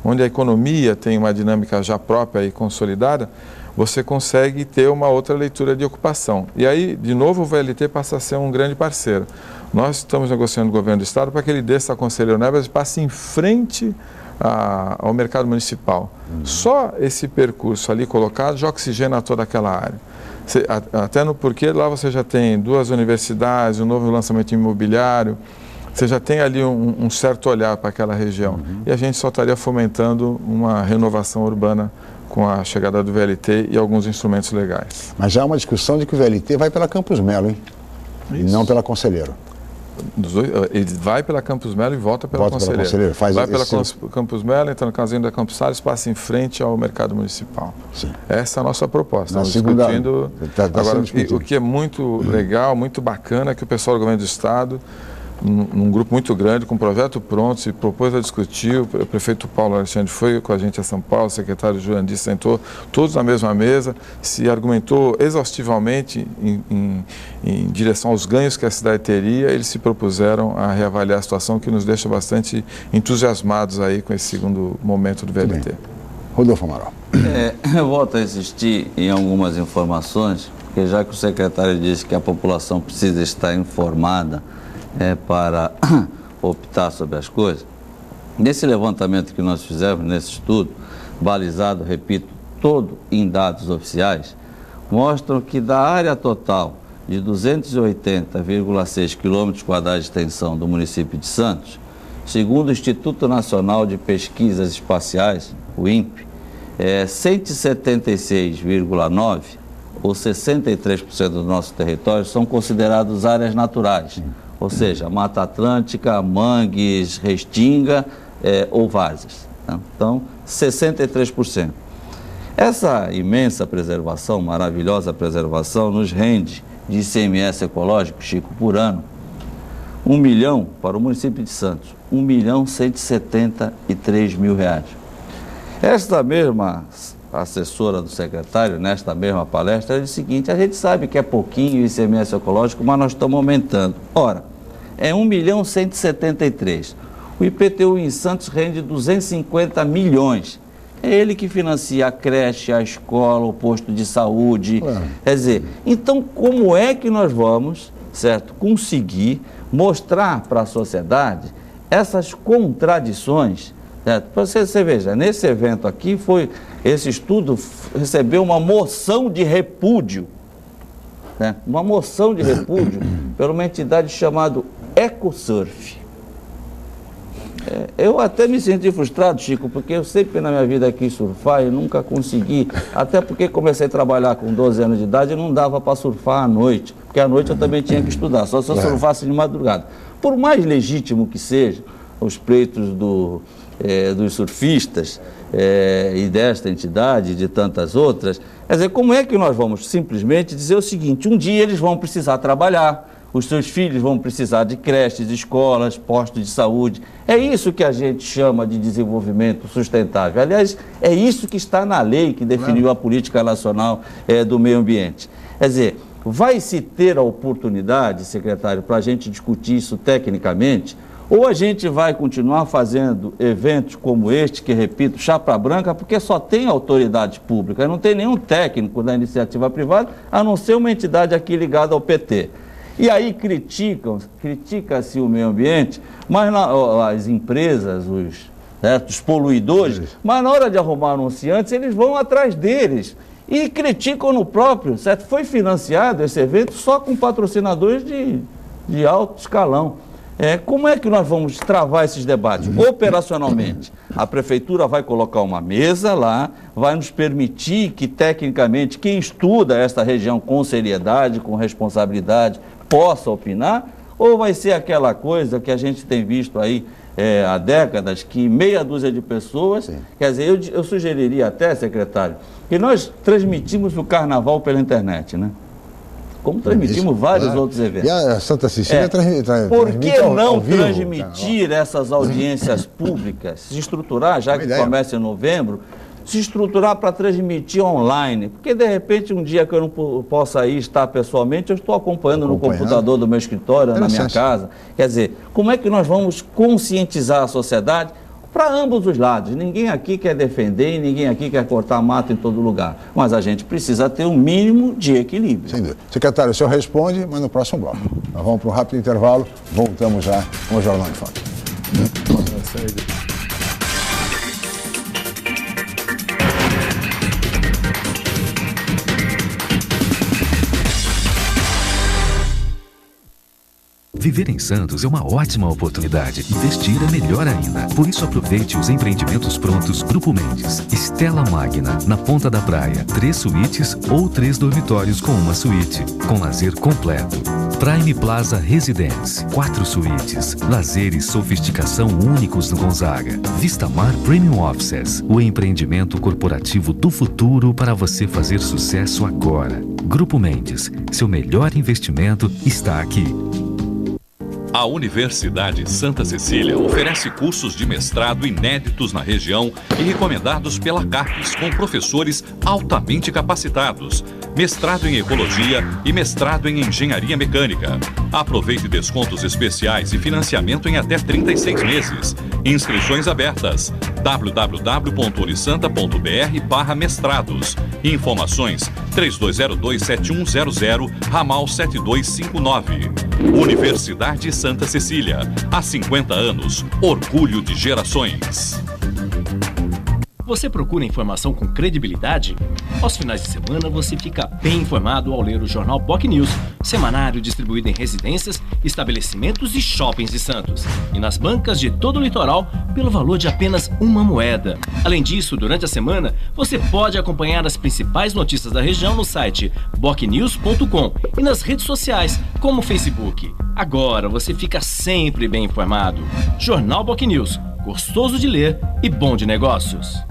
onde a economia tem uma dinâmica já própria e consolidada, você consegue ter uma outra leitura de ocupação. E aí, de novo, o VLT passa a ser um grande parceiro. Nós estamos negociando com o governo do estado para que ele desça a Conselheiro Nebras e passe em frente ao mercado municipal. Só esse percurso ali colocado já oxigena toda aquela área. Até no porquê lá você já tem 2 universidades, um novo lançamento imobiliário, você já tem ali um certo olhar para aquela região. E a gente só estaria fomentando uma renovação urbana com a chegada do VLT e alguns instrumentos legais. Mas já há uma discussão de que o VLT vai pela Campos Melo, hein? E não pela Conselheiro. Ele vai pela Campos Melo e volta pela Conselheiro. Vai pela Campos Melo, entra no casinho da Campos Salles, passa em frente ao mercado municipal. Sim. Essa é a nossa proposta. Estamos discutindo. Agora, o que é muito legal, muito bacana, é que o pessoal do governo do Estado, num grupo muito grande, com um projeto pronto, se propôs a discutir. O prefeito Paulo Alexandre foi com a gente a São Paulo, o secretário Jurandir sentou, todos na mesma mesa, se argumentou exaustivamente em direção aos ganhos que a cidade teria. Eles se propuseram a reavaliar a situação, que nos deixa bastante entusiasmados aí com esse segundo momento do VLT. Rodolfo Amaral. Eu volto a insistir em algumas informações, porque já que o secretário disse que a população precisa estar informada para optar sobre as coisas, nesse levantamento que nós fizemos, nesse estudo, balizado, repito, todo em dados oficiais, mostram que da área total de 280,6 km² de extensão do município de Santos, segundo o Instituto Nacional de Pesquisas Espaciais, o INPE, 176,9, ou 63% do nosso território, são considerados áreas naturais. Ou seja, Mata Atlântica, mangues, restinga ou várzeas. Né? Então, 63%. Essa imensa preservação, maravilhosa preservação, nos rende de ICMS ecológico, Chico, por ano, 1 milhão para o município de Santos, R$1.173.000. Esta mesma assessora do secretário, nesta mesma palestra, ela disse o seguinte: a gente sabe que é pouquinho o ICMS ecológico, mas nós estamos aumentando. Ora, é 1.173.000. O IPTU em Santos rende 250 milhões. É ele que financia a creche, a escola, o posto de saúde. Quer dizer, então como é que nós vamos, certo, conseguir mostrar para a sociedade essas contradições? Você veja, nesse evento aqui, esse estudo recebeu uma moção de repúdio, né? Uma moção de repúdio por uma entidade chamada EcoSurf. Eu até me senti frustrado, Chico, porque eu sempre na minha vida quis surfar e nunca consegui, até porque comecei a trabalhar com 12 anos de idade e não dava para surfar à noite, porque à noite eu também tinha que estudar, só se eu surfasse de madrugada. Por mais legítimo que seja os pleitos dos surfistas e desta entidade e de tantas outras, quer dizer, como é que nós vamos simplesmente dizer o seguinte: um dia eles vão precisar trabalhar, os seus filhos vão precisar de creches, escolas, postos de saúde. É isso que a gente chama de desenvolvimento sustentável. Aliás, é isso que está na lei que definiu a Política Nacional do Meio Ambiente. Quer dizer, vai se ter a oportunidade, secretário, para a gente discutir isso tecnicamente, ou a gente vai continuar fazendo eventos como este, que, repito, chapa branca, porque só tem autoridade pública, não tem nenhum técnico da iniciativa privada, a não ser uma entidade aqui ligada ao PT. E aí critica-se o meio ambiente, mas as empresas, os poluidores, mas na hora de arrumar anunciantes, eles vão atrás deles e criticam no próprio, certo? Foi financiado esse evento só com patrocinadores de alto escalão. Como é que nós vamos travar esses debates? Operacionalmente, a prefeitura vai colocar uma mesa lá, vai nos permitir que, tecnicamente, quem estuda esta região com seriedade, com responsabilidade, possa opinar, ou vai ser aquela coisa que a gente tem visto aí há décadas, que meia dúzia de pessoas, quer dizer, eu sugeriria até, secretário, que nós transmitimos o carnaval pela internet, né? Como transmitimos vários outros eventos. E a Santa Cecília por que não transmitir essas audiências públicas, se estruturar, já que começa em novembro, se estruturar para transmitir online? Porque, de repente, um dia que eu não possa ir estar pessoalmente, eu estou acompanhando no computador do meu escritório, na minha casa. Quer dizer, como é que nós vamos conscientizar a sociedade para ambos os lados? Ninguém aqui quer defender e ninguém aqui quer cortar mato em todo lugar. Mas a gente precisa ter um mínimo de equilíbrio. Sem dúvida. Secretário, o senhor responde, mas no próximo bloco. Nós vamos para um rápido intervalo, voltamos já com o Jornal em Foque. Viver em Santos é uma ótima oportunidade. Investir é melhor ainda. Por isso aproveite os empreendimentos prontos Grupo Mendes. Stella Magna, na Ponta da Praia. 3 suítes ou 3 dormitórios com uma suíte. Com lazer completo. Prime Plaza Residence. 4 suítes. Lazer e sofisticação únicos no Gonzaga. Vistamar Premium Offices. O empreendimento corporativo do futuro para você fazer sucesso agora. Grupo Mendes. Seu melhor investimento está aqui. A Universidade Santa Cecília oferece cursos de mestrado inéditos na região e recomendados pela CAPES, com professores altamente capacitados. Mestrado em Ecologia e mestrado em Engenharia Mecânica. Aproveite descontos especiais e financiamento em até 36 meses. Inscrições abertas. www.unisanta.br/mestrados. Informações 3202-7100, ramal 7259. Universidade Santa Cecília. Há 50 anos, orgulho de gerações. Você procura informação com credibilidade? Aos finais de semana você fica bem informado ao ler o jornal BOC News, semanário distribuído em residências, estabelecimentos e shoppings de Santos. E nas bancas de todo o litoral, pelo valor de apenas uma moeda. Além disso, durante a semana, você pode acompanhar as principais notícias da região no site bocnews.com e nas redes sociais, como o Facebook. Agora você fica sempre bem informado. Jornal BOC News, gostoso de ler e bom de negócios.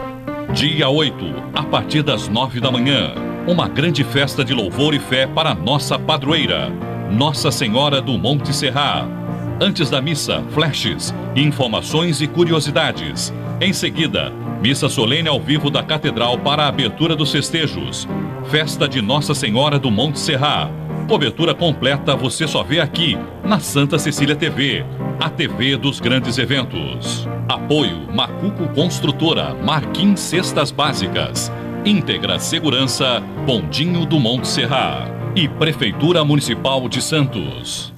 Dia 8, a partir das 9 da manhã, uma grande festa de louvor e fé para nossa padroeira, Nossa Senhora do Monte Serra. Antes da missa, flashes, informações e curiosidades. Em seguida, missa solene ao vivo da Catedral para a abertura dos festejos. Festa de Nossa Senhora do Monte Serra. Cobertura completa você só vê aqui, na Santa Cecília TV, a TV dos grandes eventos. Apoio Macuco Construtora, Marquim Cestas Básicas, Íntegra Segurança, Bondinho do Monte Serra e Prefeitura Municipal de Santos.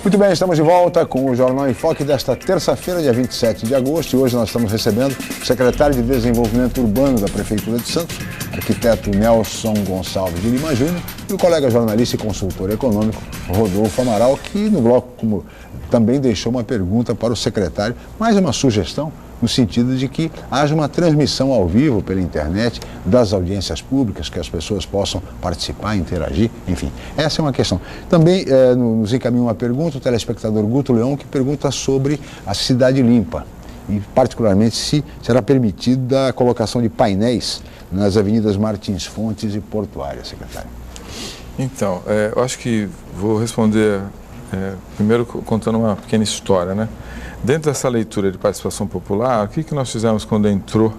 Muito bem, estamos de volta com o Jornal em Foque desta terça-feira, dia 27 de agosto. E hoje nós estamos recebendo o secretário de Desenvolvimento Urbano da Prefeitura de Santos, arquiteto Nelson Gonçalves de Lima Júnior, e o colega jornalista e consultor econômico Rodolfo Amaral, que no bloco também deixou uma pergunta para o secretário, mais uma sugestão, no sentido de que haja uma transmissão ao vivo pela internet das audiências públicas, que as pessoas possam participar, interagir, enfim. Essa é uma questão. Também nos encaminha uma pergunta o telespectador Guto Leão, que pergunta sobre a cidade limpa e particularmente se será permitida a colocação de painéis nas avenidas Martins Fontes e Portuária, secretário. Então, eu acho que vou responder primeiro contando uma pequena história, né? Dentro dessa leitura de participação popular, o que nós fizemos quando entrou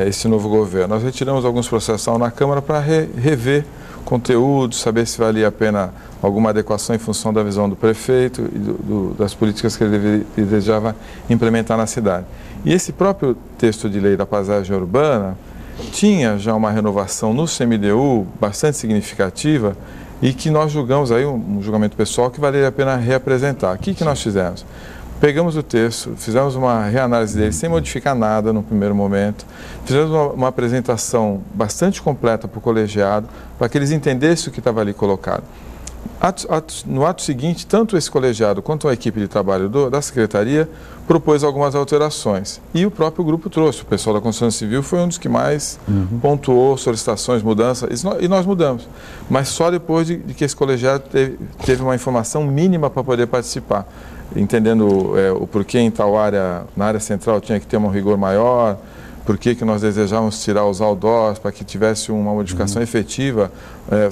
esse novo governo? Nós retiramos alguns processos na Câmara para rever conteúdo, saber se valia a pena alguma adequação em função da visão do prefeito e das políticas que ele desejava implementar na cidade. E esse próprio texto de lei da paisagem urbana tinha já uma renovação no CMDU bastante significativa e que nós julgamos aí, um julgamento pessoal, que valeria a pena reapresentar. O que nós fizemos? Pegamos o texto, fizemos uma reanálise dele sem modificar nada no primeiro momento, fizemos uma apresentação bastante completa para o colegiado, para que eles entendessem o que estava ali colocado. No ato seguinte, tanto esse colegiado quanto a equipe de trabalho da Secretaria propôs algumas alterações. E o próprio grupo trouxe, o pessoal da Construção Civil foi um dos que mais pontuou solicitações, mudanças, e nós mudamos. Mas só depois de que esse colegiado teve uma informação mínima para poder participar. Entendendo o porquê em tal área, na área central, tinha que ter um rigor maior, por que nós desejávamos tirar os outdoors para que tivesse uma modificação efetiva.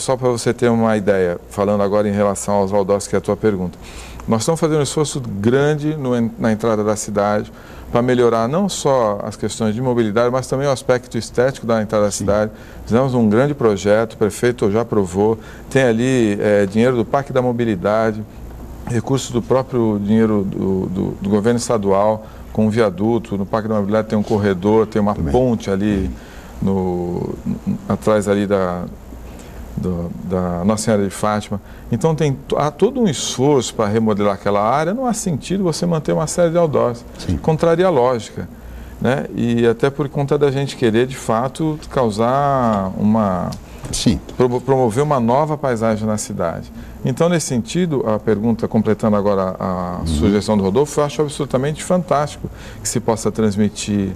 Só para você ter uma ideia, falando agora em relação aos outdoors, que é a tua pergunta. Nós estamos fazendo um esforço grande na entrada da cidade para melhorar não só as questões de mobilidade, mas também o aspecto estético da entrada da cidade. Fizemos um grande projeto, o prefeito já aprovou, tem ali dinheiro do Parque da Mobilidade, recursos do próprio dinheiro do governo estadual, com um viaduto, no Parque da Mobilidade tem um corredor, tem uma ponte ali atrás ali da Nossa Senhora de Fátima. Então há todo um esforço para remodelar aquela área, não há sentido você manter uma série de outdoors. Contraria a lógica. né? E até por conta da gente querer, de fato, causar uma... Sim. Promover uma nova paisagem na cidade. Então, nesse sentido, a pergunta, completando agora a sugestão do Rodolfo, eu acho absolutamente fantástico que se possa transmitir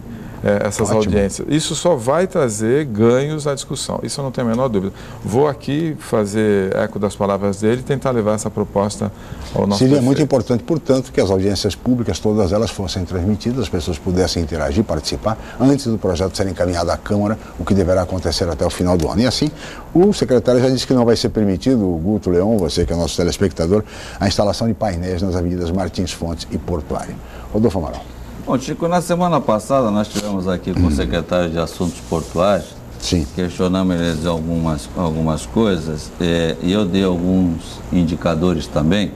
essas audiências. Isso só vai trazer ganhos à discussão, isso eu não tenho a menor dúvida. Vou aqui fazer eco das palavras dele e tentar levar essa proposta ao nosso Seria prefeito. muito importante, portanto, que as audiências públicas, todas elas fossem transmitidas, as pessoas pudessem interagir, participar, antes do projeto ser encaminhado à Câmara, o que deverá acontecer até o final do ano. E assim, o secretário já disse que não vai ser permitido, o Guto Leon, você que é nosso telespectador, a instalação de painéis nas avenidas Martins Fontes e Portuário. Rodolfo Amaral. Bom, Chico, na semana passada nós tivemos aqui com o secretário de Assuntos Portuários, questionamos eles algumas coisas, e eu dei alguns indicadores também,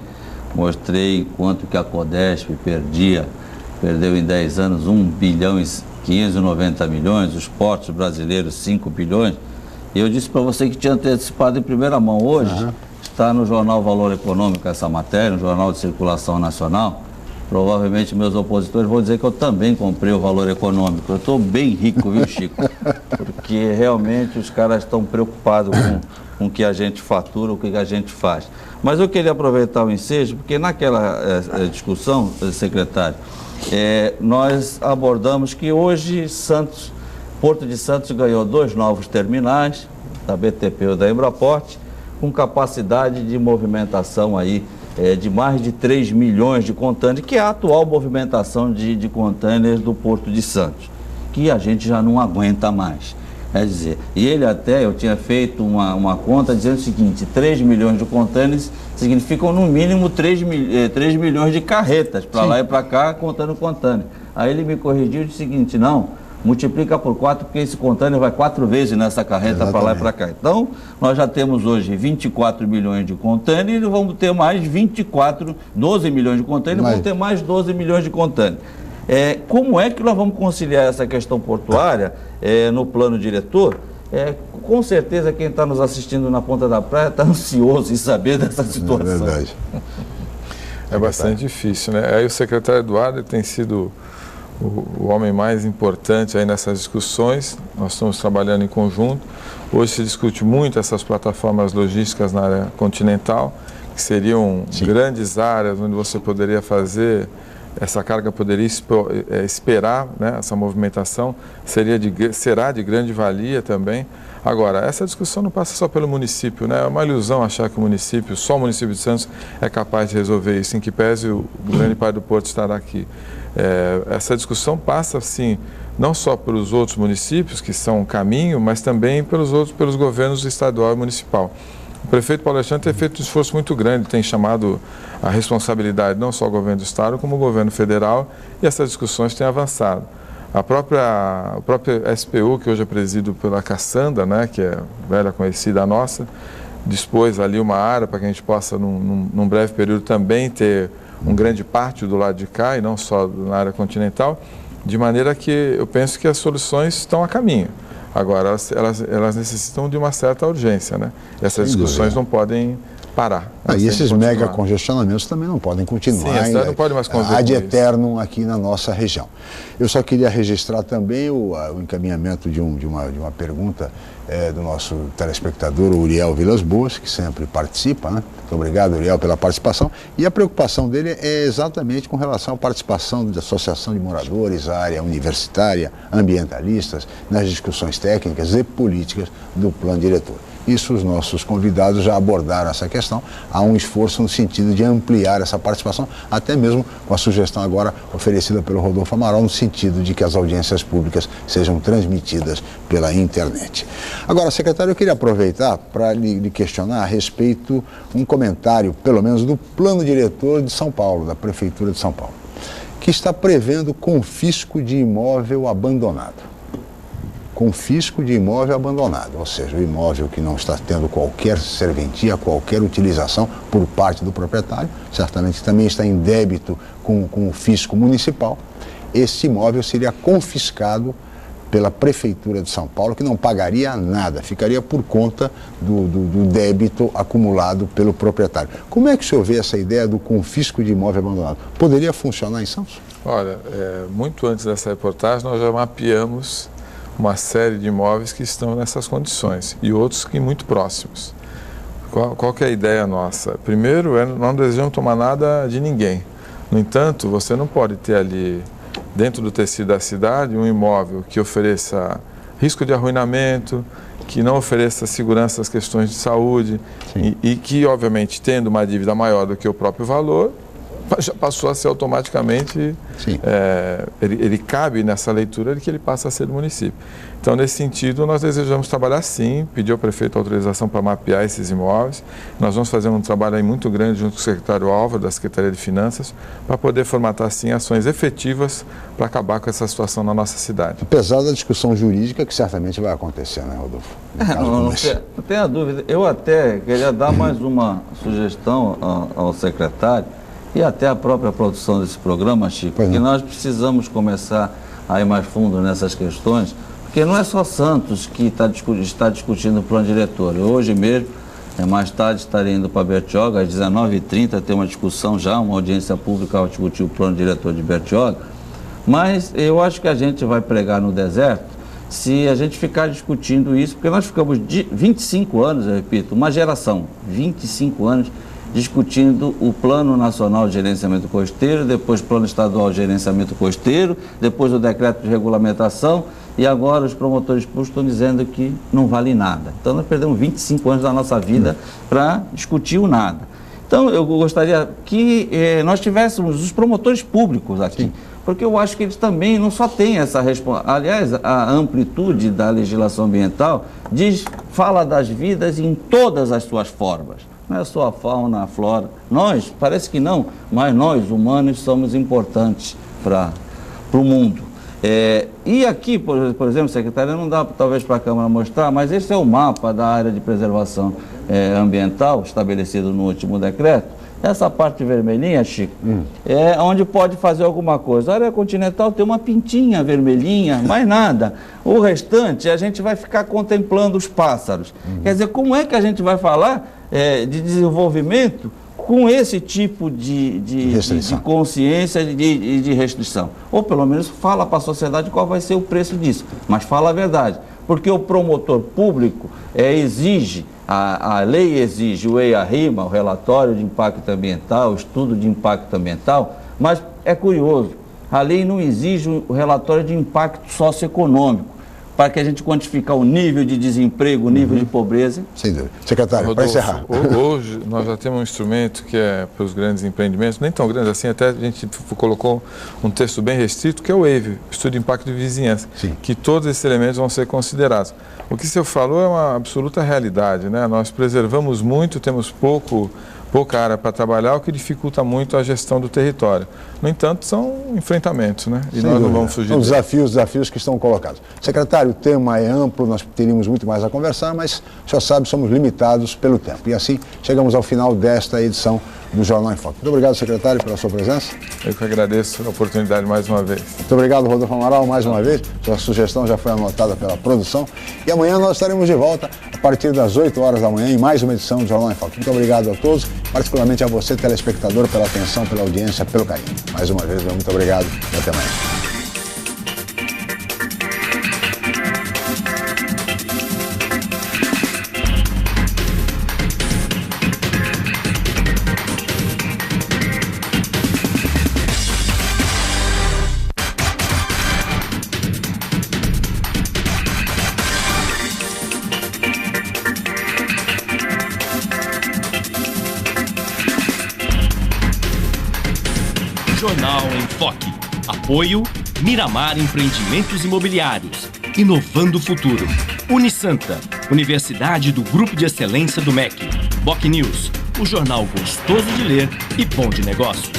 mostrei quanto que a Codesp perdeu em 10 anos 1 bilhão e 590 milhões, os portos brasileiros 5 bilhões, e eu disse para você que tinha antecipado em primeira mão hoje, está no jornal Valor Econômico essa matéria, no jornal de circulação nacional. Provavelmente meus opositores vão dizer que eu também comprei o Valor Econômico. Eu estou bem rico, viu, Chico? Porque realmente os caras estão preocupados com o que a gente fatura, o que a gente faz. Mas eu queria aproveitar o ensejo, porque naquela discussão, secretário, nós abordamos que hoje Porto de Santos ganhou 2 novos terminais, da BTP ou da Embraport, com capacidade de movimentação aí de mais de 3 milhões de contêineres, que é a atual movimentação de contêineres do Porto de Santos, que a gente já não aguenta mais. Quer dizer, e ele até, eu tinha feito uma conta dizendo o seguinte, 3 milhões de contêineres significam no mínimo 3 milhões de carretas, para lá e para cá, contando contêiner. Aí ele me corrigiu e disse o seguinte, não, multiplica por 4, porque esse contêiner vai 4 vezes nessa carreta para lá e para cá. Então, nós já temos hoje 24 milhões de contêineres e vamos ter mais 12 milhões de contêineres, vamos ter mais 12 milhões de contêineres. Como é que nós vamos conciliar essa questão portuária no plano diretor? Com certeza quem está nos assistindo na Ponta da Praia está ansioso em saber dessa situação. É verdade. É bastante difícil, né? Aí o secretário Eduardo tem sido o homem mais importante aí nessas discussões. Nós estamos trabalhando em conjunto. Hoje se discute muito essas plataformas logísticas na área continental, que seriam grandes áreas onde você poderia fazer, essa carga poderia esperar, né, essa movimentação, será de grande valia também. Agora, essa discussão não passa só pelo município, né? É uma ilusão achar que só o município de Santos é capaz de resolver isso, em que pese o grande parte do Porto estar aqui. Essa discussão passa, sim, não só pelos outros municípios, que são um caminho, mas também pelos governos estadual e municipal. O prefeito Paulo Alexandre tem feito um esforço muito grande, tem chamado a responsabilidade não só ao governo do estado, como ao governo federal, e essas discussões têm avançado. O próprio SPU, que hoje é presidido pela Cassandra, né, que é velha conhecida nossa, dispôs ali uma área para que a gente possa, num breve período, também ter um grande pátio do lado de cá, e não só na área continental, de maneira que eu penso que as soluções estão a caminho. Agora, elas necessitam de uma certa urgência, né? Essas discussões não podem parar. E esses mega congestionamentos também não podem continuar. Sim, a cidade não pode mais conviver ad com eternum aqui na nossa região. Eu só queria registrar também o encaminhamento de uma pergunta do nosso telespectador, o Uriel Vilas Boas, que sempre participa, né? Muito obrigado, Uriel, pela participação. E a preocupação dele é exatamente com relação à participação da Associação de Moradores, área universitária, ambientalistas, nas discussões técnicas e políticas do plano diretor. Isso os nossos convidados já abordaram essa questão. Há um esforço no sentido de ampliar essa participação, até mesmo com a sugestão agora oferecida pelo Rodolfo Amaral, no sentido de que as audiências públicas sejam transmitidas pela internet. Agora, secretário, eu queria aproveitar para lhe questionar a respeito um comentário, pelo menos, do plano diretor de São Paulo, da Prefeitura de São Paulo, que está prevendo confisco de imóvel abandonado. Confisco de imóvel abandonado, ou seja, o imóvel que não está tendo qualquer serventia, qualquer utilização por parte do proprietário, certamente também está em débito com o fisco municipal. Esse imóvel seria confiscado pela Prefeitura de São Paulo, que não pagaria nada, ficaria por conta do débito acumulado pelo proprietário. Como é que o senhor vê essa ideia do confisco de imóvel abandonado? Poderia funcionar em Santos? Olha, muito antes dessa reportagem, nós já mapeamos uma série de imóveis que estão nessas condições e outros que muito próximos. Qual que é a ideia nossa? Primeiro, não desejamos tomar nada de ninguém. No entanto, você não pode ter ali, dentro do tecido da cidade, um imóvel que ofereça risco de arruinamento, que não ofereça segurança às questões de saúde e que, obviamente, tendo uma dívida maior do que o próprio valor, já passou a ser automaticamente, ele cabe nessa leitura de que ele passa a ser do município. Então, nesse sentido, nós desejamos trabalhar sim, pedir ao prefeito autorização para mapear esses imóveis. Nós vamos fazer um trabalho aí muito grande junto com o secretário Álvaro, da Secretaria de Finanças, para poder formatar, sim, ações efetivas para acabar com essa situação na nossa cidade. Apesar da discussão jurídica que certamente vai acontecer, né, Rodolfo? Não tenha dúvida. Eu até queria dar mais uma sugestão ao secretário e até à própria produção desse programa, Chico, que nós precisamos começar a ir mais fundo nessas questões, porque não é só Santos que está discutindo o plano diretor. Hoje mesmo, mais tarde, estarei indo para Bertioga, às 19h30, tem uma discussão já, uma audiência pública ao discutir o plano diretor de Bertioga, mas eu acho que a gente vai pregar no deserto se a gente ficar discutindo isso, porque nós ficamos 25 anos, eu repito, uma geração, 25 anos, discutindo o Plano Nacional de Gerenciamento Costeiro, depois Plano Estadual de Gerenciamento Costeiro, depois o Decreto de Regulamentação, e agora os promotores públicos estão dizendo que não vale nada. Então nós perdemos 25 anos da nossa vida para discutir o nada. Então eu gostaria que nós tivéssemos os promotores públicos aqui, porque eu acho que eles também não só têm essa responsabilidade. Aliás, a amplitude da legislação ambiental fala das vidas em todas as suas formas. Não é só a fauna, a flora. Nós, parece que não, mas nós, humanos, somos importantes para o mundo. E aqui, por exemplo, secretária, não dá talvez para a Câmara mostrar, mas esse é o mapa da área de preservação ambiental estabelecido no último decreto. Essa parte vermelhinha, Chico, é onde pode fazer alguma coisa. A área continental tem uma pintinha vermelhinha, mais nada. O restante, a gente vai ficar contemplando os pássaros. Quer dizer, como é que a gente vai falar de desenvolvimento com esse tipo de consciência e de restrição? Ou pelo menos fala para a sociedade qual vai ser o preço disso, mas fala a verdade, porque o promotor público exige, a lei exige o EIA-RIMA, o relatório de impacto ambiental, o estudo de impacto ambiental, mas é curioso, a lei não exige o relatório de impacto socioeconômico, para que a gente quantificar o nível de desemprego, o nível de pobreza. Sem dúvida. Secretário, para encerrar. Hoje nós já temos um instrumento que é para os grandes empreendimentos, nem tão grandes assim, até a gente colocou um texto bem restrito, que é o EIV, Estudo de Impacto de Vizinhança, que todos esses elementos vão ser considerados. O que o senhor falou é uma absoluta realidade, né? Nós preservamos muito, temos pouca área para trabalhar, o que dificulta muito a gestão do território. No entanto, são enfrentamentos, né? E nós não vamos fugir. São desafios que estão colocados. Secretário, o tema é amplo, nós teríamos muito mais a conversar, mas o senhor sabe, somos limitados pelo tempo. E assim, chegamos ao final desta edição do Jornal em Foco. Muito obrigado, secretário, pela sua presença. Eu que agradeço a oportunidade mais uma vez. Muito obrigado, Rodolfo Amaral, mais uma vez. Sua sugestão já foi anotada pela produção. E amanhã nós estaremos de volta a partir das 8 horas da manhã em mais uma edição do Jornal em Foco. Muito obrigado a todos, particularmente a você, telespectador, pela atenção, pela audiência, pelo carinho. Mais uma vez, muito obrigado e até amanhã. Jornal em Foque. Apoio Miramar Empreendimentos Imobiliários. Inovando o futuro. Unisanta, Universidade do Grupo de Excelência do MEC. BocNews, o jornal gostoso de ler e bom de negócios.